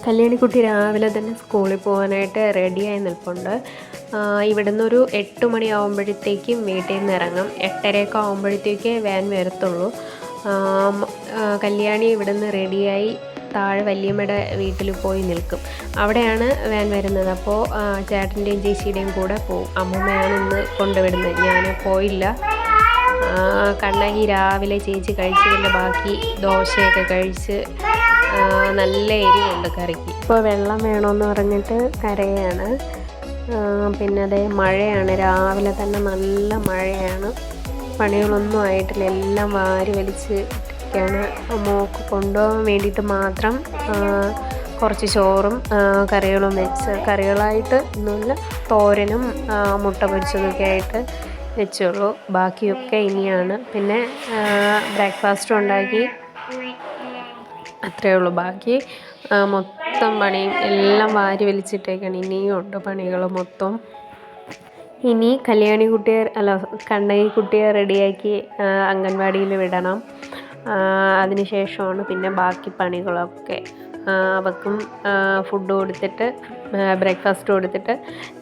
കല്യാണിക്കുട്ടി രാവിലെ തന്നെ സ്കൂളിൽ പോകാനായിട്ട് റെഡിയായി നിൽപ്പുണ്ട്. ഇവിടുന്ന് ഒരു 8 മണിയാകുമ്പോഴത്തേക്കും വീട്ടിൽ നിന്ന് ഇറങ്ങും. 8:30 ആകുമ്പോഴത്തേക്കേ വാൻ വരത്തുള്ളൂ. കല്യാണി ഇവിടുന്ന് റെഡിയായി താഴെ വല്യമ്മയുടെ വീട്ടിൽ പോയി നിൽക്കും. അവിടെയാണ് വാൻ വരുന്നത്. അപ്പോൾ ചേട്ടൻ്റെയും ചേച്ചിയുടെയും കൂടെ പോവും. അമ്മൂമ്മയാണ് ഇന്ന് കൊണ്ടുവിടുന്നത്. ഞാൻ പോയില്ല. കണ്ണകി രാവിലെ ചേച്ചി കഴിച്ചതിൻ്റെ ബാക്കി ദോശയൊക്കെ കഴിച്ച് നല്ല എരിവുണ്ട് കറിക്ക്. ഇപ്പോൾ വെള്ളം വേണമെന്ന് പറഞ്ഞിട്ട് കരയാണ്. പിന്നെ അതേ മഴയാണ്, രാവിലെ തന്നെ നല്ല മഴയാണ്. പണികളൊന്നും ആയിട്ടില്ല, എല്ലാം വാരി വലിച്ചിരിക്കുകയാണ്. മോൾക്ക് കൊണ്ടുപോകാൻ വേണ്ടിയിട്ട് മാത്രം കുറച്ച് ചോറും കറികളും വെച്ച്, കറികളായിട്ട് ഒന്നുമില്ല, തോരനും മുട്ട പൊരിച്ചതൊക്കെ ആയിട്ട് വെച്ചുള്ളൂ. ബാക്കിയൊക്കെ ഇനിയാണ്. പിന്നെ ബ്രേക്ക്ഫാസ്റ്റും ഉണ്ടാക്കി, അത്രയേ ഉള്ളൂ. ബാക്കി മൊത്തം പണിയും എല്ലാം വാരി വലിച്ചിട്ടേക്കാണ്. ഇനിയും ഉണ്ട് പണികൾ മൊത്തം. ഇനി കണ്ണകി കുട്ടിയെ റെഡിയാക്കി അംഗൻവാടിയിൽ വിടണം. അതിനുശേഷമാണ് പിന്നെ ബാക്കി പണികളൊക്കെ. അവൾക്കും ഫുഡ് കൊടുത്തിട്ട്, ബ്രേക്ക്ഫാസ്റ്റ് കൊടുത്തിട്ട്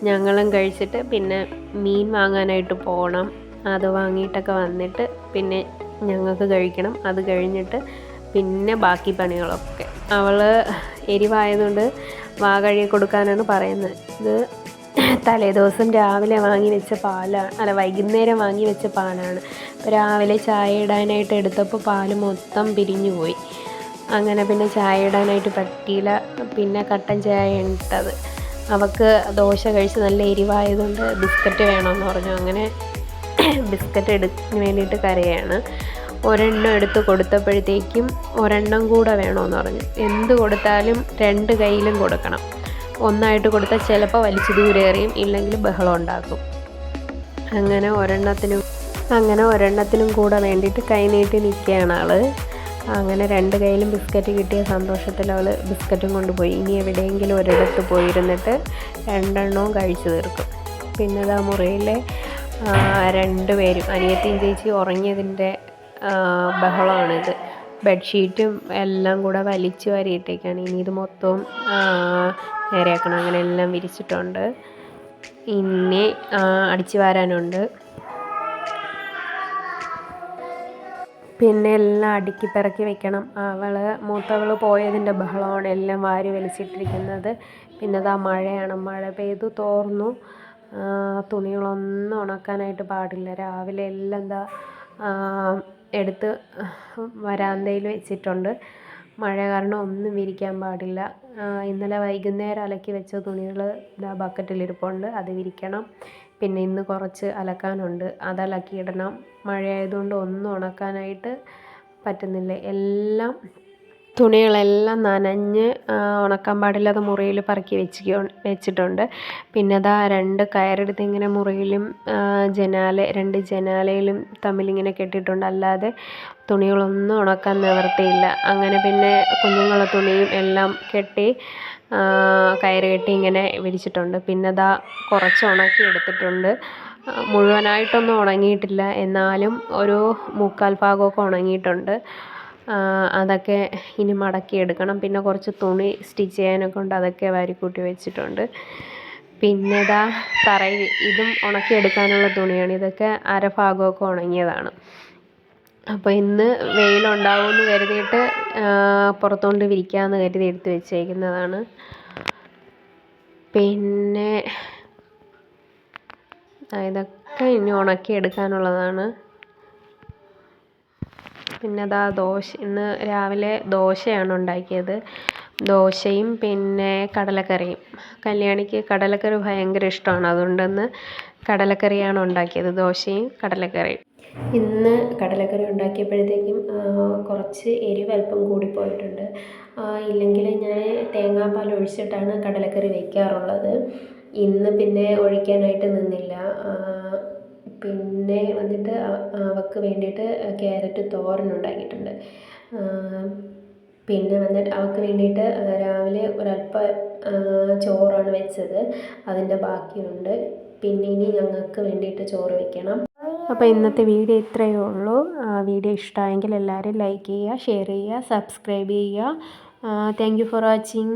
ഞങ്ങളും കഴിച്ചിട്ട് പിന്നെ മീൻ വാങ്ങാനായിട്ട് പോകണം. അത് വാങ്ങിയിട്ടൊക്കെ വന്നിട്ട് പിന്നെ ഞങ്ങൾക്ക് കഴിക്കണം. അത് കഴിഞ്ഞിട്ട് പിന്നെ ബാക്കി പണികളൊക്കെ. അവൾ എരിവായതുകൊണ്ട് കഴുകി കൊടുക്കാനാണ് പറയുന്നത്. ഇത് തലേദിവസം രാവിലെ വാങ്ങി വെച്ച പാലാണ്, വൈകുന്നേരം വാങ്ങി വെച്ച പാലാണ്. അപ്പോൾ രാവിലെ ചായ ഇടാനായിട്ട് എടുത്തപ്പോൾ പാല് മൊത്തം പിരിഞ്ഞു പോയി. അങ്ങനെ പിന്നെ ചായ ഇടാനായിട്ട് പറ്റിയില്ല. പിന്നെ കട്ടൻ ചായ ഇട്ടത്. അവൾക്ക് ദോശ കഴിച്ച് നല്ല എരിവായതുകൊണ്ട് ബിസ്ക്കറ്റ് വേണമെന്ന് പറഞ്ഞു. അങ്ങനെ ബിസ്ക്കറ്റ് എടുക്കാൻ വേണ്ടിയിട്ട് കരയാണ്. ഒരെണ്ണം എടുത്ത് കൊടുത്തപ്പോഴത്തേക്കും ഒരെണ്ണം കൂടെ വേണമെന്ന് പറഞ്ഞു. എന്ത് കൊടുത്താലും 2 കൈയിലും കൊടുക്കണം. ഒന്നായിട്ട് കൊടുത്താൽ ചിലപ്പോൾ വലിച്ചു ദൂരെ എറിയും, ഇല്ലെങ്കിൽ ബഹളം ഉണ്ടാക്കും. അങ്ങനെ ഒരെണ്ണത്തിനും കൂടെ വേണ്ടിയിട്ട് കൈ നീട്ടി നിൽക്കുകയാണ് ആൾ. അങ്ങനെ 2 കൈയിലും ബിസ്ക്കറ്റ് കിട്ടിയ സന്തോഷത്തിൽ അവൾ ബിസ്ക്കറ്റും കൊണ്ടുപോയി. ഇനി എവിടെയെങ്കിലും ഒരിടത്ത് പോയിരുന്നിട്ട് 2 എണ്ണവും കഴിച്ചു തീർക്കും. പിന്നെ ആ മുറിയിലെ 2 പേരും, അനിയത്തിയും ചേച്ചി ഉറങ്ങിയതിൻ്റെ ബഹളമാണിത്. ബെഡ്ഷീറ്റും എല്ലാം കൂടെ വലിച്ചു വാരിയിട്ടേക്കാണ്. ഇനി ഇത് മൊത്തവും നേരെയാക്കണം. അങ്ങനെ എല്ലാം വിരിച്ചിട്ടുണ്ട്. ഇനി അടിച്ചു വാരാനുണ്ട്. പിന്നെ എല്ലാം അടുക്കി പിറക്കി വെക്കണം. മൂത്തവൾ പോയതിൻ്റെ ബഹളമാണ് എല്ലാം വാരി വലിച്ചിട്ടിരിക്കുന്നത്. പിന്നെ അതാ മഴയാണ്, മഴ പെയ്തു തോർന്നു. തുണികളൊന്നും ഉണക്കാനായിട്ട് പാടില്ല. രാവിലെ എല്ലാം എടുത്ത് വരാന്തയിൽ വെച്ചിട്ടുണ്ട്. മഴ കാരണം ഒന്നും വിരിക്കാൻ പാടില്ല. ഇന്നലെ വൈകുന്നേരം അലക്കി വെച്ച തുണികൾ ബക്കറ്റിലിരിപ്പുണ്ട്, അത് വിരിക്കണം. പിന്നെ ഇന്ന് കുറച്ച് അലക്കാനുണ്ട്, അത് അലക്കിയിടണം. മഴയായതുകൊണ്ട് ഒന്നും ഉണക്കാനായിട്ട് പറ്റുന്നില്ല. തുണികളെല്ലാം നനഞ്ഞ് ഉണക്കാൻ പാടില്ലാതെ മുറിയിൽ പറക്കി വെച്ചിട്ടുണ്ട്. പിന്നെ അതാ 2 കയറെടുത്ത് ഇങ്ങനെ മുറിയിലും 2 ജനാലയിലും തമ്മിലിങ്ങനെ കെട്ടിയിട്ടുണ്ട്. അല്ലാതെ തുണികളൊന്നും ഉണക്കാൻ നിവർത്തിയില്ല. അങ്ങനെ പിന്നെ കുഞ്ഞുങ്ങളെ തുണിയും എല്ലാം കെട്ടി കയറ് കെട്ടി ഇങ്ങനെ വിരിച്ചിട്ടുണ്ട്. പിന്നെ അതാ കുറച്ച് ഉണക്കി എടുത്തിട്ടുണ്ട്. മുഴുവനായിട്ടൊന്നും ഉണങ്ങിയിട്ടില്ല, എന്നാലും ഒരു 3/4 ഭാഗമൊക്കെ ഉണങ്ങിയിട്ടുണ്ട്. അതൊക്കെ ഇനി മടക്കിയെടുക്കണം. പിന്നെ കുറച്ച് തുണി സ്റ്റിച്ച് ചെയ്യാനൊക്കെ ഉണ്ട്, അതൊക്കെ വാരിക്കൂട്ടി വെച്ചിട്ടുണ്ട്. പിന്നെ തറയിൽ ഇതും ഉണക്കിയെടുക്കാനുള്ള തുണിയാണ്. ഇതൊക്കെ 1/2 ഭാഗമൊക്കെ ഉണങ്ങിയതാണ്. അപ്പോൾ ഇന്ന് വെയിലുണ്ടാവുമെന്ന് കരുതിയിട്ട് പുറത്തുകൊണ്ട് വിരിക്കാമെന്ന് കരുതി എടുത്ത് വെച്ചേക്കുന്നതാണ്. പിന്നെ ഇതൊക്കെ ഇനി ഉണക്കിയെടുക്കാനുള്ളതാണ്. പിന്നെ ഇന്ന് രാവിലെ ദോശയാണ് ഉണ്ടാക്കിയത്. ദോശയും പിന്നെ കടലക്കറിയും. കല്യാണിക്ക് കടലക്കറി ഭയങ്കര ഇഷ്ടമാണ്, അതുകൊണ്ടിന്ന് കടലക്കറിയാണ് ഉണ്ടാക്കിയത്, ദോശയും കടലക്കറിയും. ഇന്ന് കടലക്കറി ഉണ്ടാക്കിയപ്പോഴത്തേക്കും കുറച്ച് എരിവ് അല്പം കൂടിപ്പോയിട്ടുണ്ട്. ഇല്ലെങ്കിൽ ഞാൻ തേങ്ങാപ്പാൽ ഒഴിച്ചിട്ടാണ് കടലക്കറി വയ്ക്കാറുള്ളത്. ഇന്ന് പിന്നെ ഒഴിക്കാനായിട്ട് നിന്നില്ല. പിന്നെ വന്നിട്ട് അവൾക്ക് വേണ്ടിയിട്ട് ക്യാരറ്റ് തോരൻ ഉണ്ടാക്കിയിട്ടുണ്ട്. പിന്നെ വന്നിട്ട് അവൾക്ക് വേണ്ടിയിട്ട് രാവിലെ ഒരല്പം ചോറാണ് വെച്ചത്, അതിൻ്റെ ബാക്കിയുണ്ട്. പിന്നെ ഇനി ഞങ്ങൾക്ക് വേണ്ടിയിട്ട് ചോറ് വെക്കണം. അപ്പോൾ ഇന്നത്തെ വീഡിയോ ഇത്രയേ ഉള്ളൂ. വീഡിയോ ഇഷ്ടമായെങ്കിൽ എല്ലാവരും ലൈക്ക് ചെയ്യുക, ഷെയർ ചെയ്യുക, സബ്സ്ക്രൈബ് ചെയ്യുക. Thank you for watching.